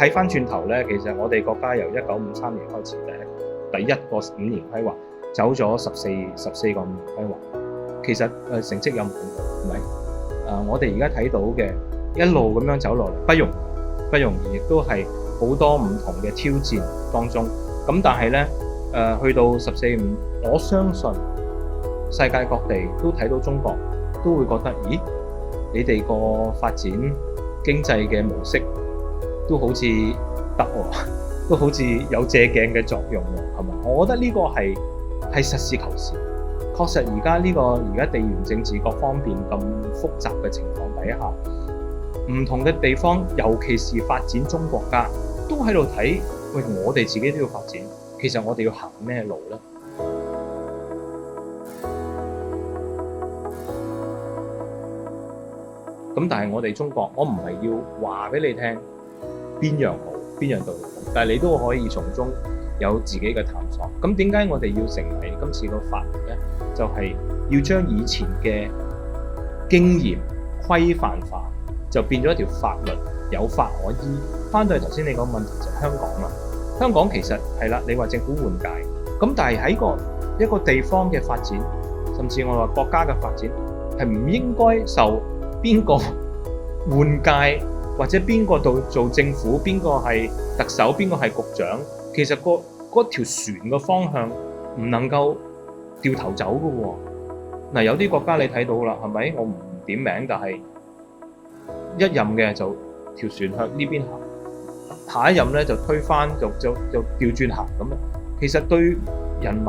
睇翻轉頭咧，其實我哋國家由1953年開始第一個5年規劃，走咗14個5年規劃，其實成績有冇咁好，係咪？我哋而家睇到嘅一路咁樣走落嚟，不容易，亦都係好多唔同嘅挑戰當中。咁但係咧，去到14、5，我相信世界各地都睇到中國，都會覺得，咦，你哋個發展經濟嘅模式都好似得喎，都好似有借鏡嘅作用喎，係嘛？我覺得呢個係實事求是。確實而家地緣政治各方面咁複雜嘅情況底下，唔同嘅地方，尤其是發展中國家，都喺度睇，喂，我哋自己都要發展，其實我哋要行咩路呢？咁但係我哋中國，我唔係要話俾你聽邊樣好，邊樣對好，但係你都可以從中有自己嘅探索。咁點解我哋要成為今次個法律呢？就係要將以前嘅經驗規範化，就變咗一條法律，有法可依。翻到嚟頭先你個問題就係香港啦。香港其實係啦，你話政府換屆，咁但係喺一個地方嘅發展，甚至我話國家嘅發展，係唔應該受邊個換屆或者邊個做政府，邊個係特首，邊個係局長，其實嗰條船嘅方向唔能夠掉頭走㗎喎。嗱，有啲國家你睇到啦，係咪？我唔點名，但係一任嘅就條船向呢邊行，下一任咧就推翻，就調轉行咁啊。其實對人民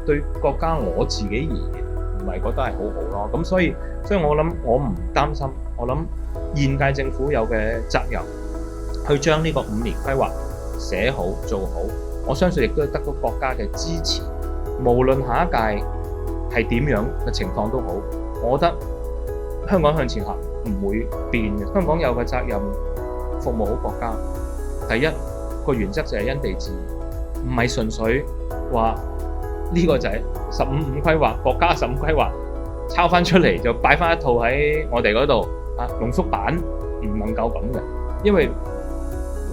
對國家我自己而言，唔係覺得係好好咯。咁所以我諗我唔擔心，我諗現屆政府有嘅責任去將呢個5年規劃寫好做好，我相信亦都得到國家嘅支持。無論下一屆係點樣嘅情況都好，我覺得香港向前行唔會變嘅。香港有嘅責任服務好國家。第一個原則就係因地制宜，唔係純粹話呢個就係15規劃，國家15規劃抄翻出嚟就擺翻一套喺我哋嗰度啊，濃縮版唔能夠咁嘅，因為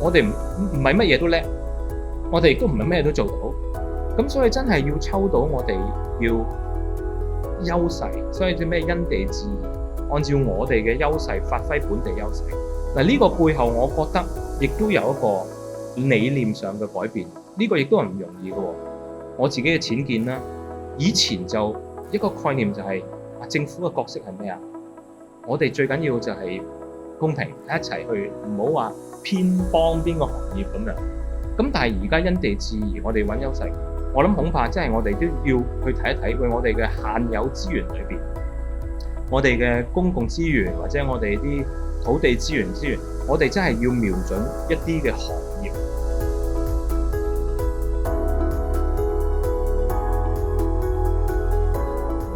我哋唔係乜嘢都叻，我哋亦都唔係乜嘢都做到，咁所以真係要抽到我哋要優勢，所以啲咩因地制宜，按照我哋嘅優勢發揮本地優勢。嗱，呢個背後我覺得亦都有一個理念上嘅改變，呢個亦都係唔容易嘅。我自己嘅淺見啦，以前就一個概念就係政府嘅角色係咩啊？我哋最緊要就係公平，一齊去，唔好話偏幫邊個行業咁樣。咁但係而家因地制宜，我哋揾優勢，我諗恐怕真係我哋都要去睇一睇，為我哋嘅現有資源裏邊，我哋嘅公共資源或者我哋啲土地資源，我哋真係要瞄準一啲嘅行業，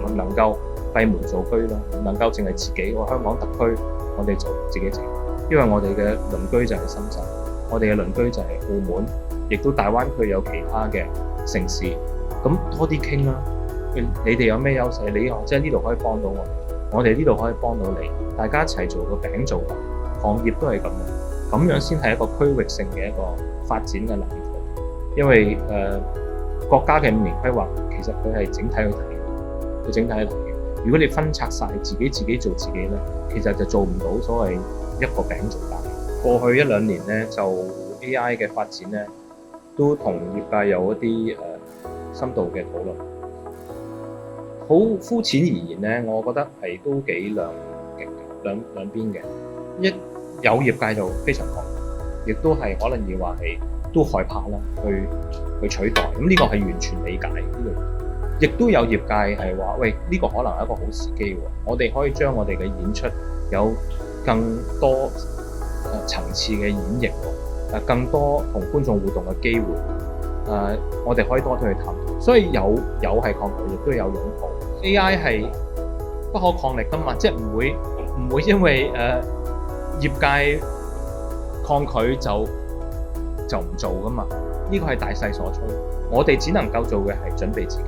唔能夠閉門造車咯，唔能夠淨係自己。香港特區，我哋就自己整，因為我哋嘅鄰居就係深圳，我哋嘅鄰居就係澳門，亦都大灣區有其他嘅城市，咁多啲傾啦。你哋有咩優勢？你即係呢度可以幫到我哋呢度可以幫到你，大家一齊做個餅做大。行業都係咁樣先係一個區域性嘅一個發展嘅藍圖。因為國家嘅5年規劃其實佢係整體去睇，佢整體去睇嘅。如果你分拆晒自己做自己咧，其實就做唔到所謂一個餅做大。過去1-2年咧，就 AI 嘅發展咧，都同業界有一啲深度嘅討論。好膚淺而言咧，我覺得係都幾兩極嘅，兩邊嘅。有業界就非常抗拒，亦都係可能要話係都害怕啦，去取代。咁呢個係完全理解呢個。亦都有業界係話：喂，呢個可能係一個好時機喎，我哋可以將我哋嘅演出有更多層次嘅演繹喎，更多同觀眾互動嘅機會。我哋可以多啲去探討。所以有係抗拒，亦都有擁抱。AI 係不可抗力㗎嘛，即係唔會因為業界抗拒就唔做㗎嘛。呢個係大勢所趨，我哋只能夠做嘅係準備自己。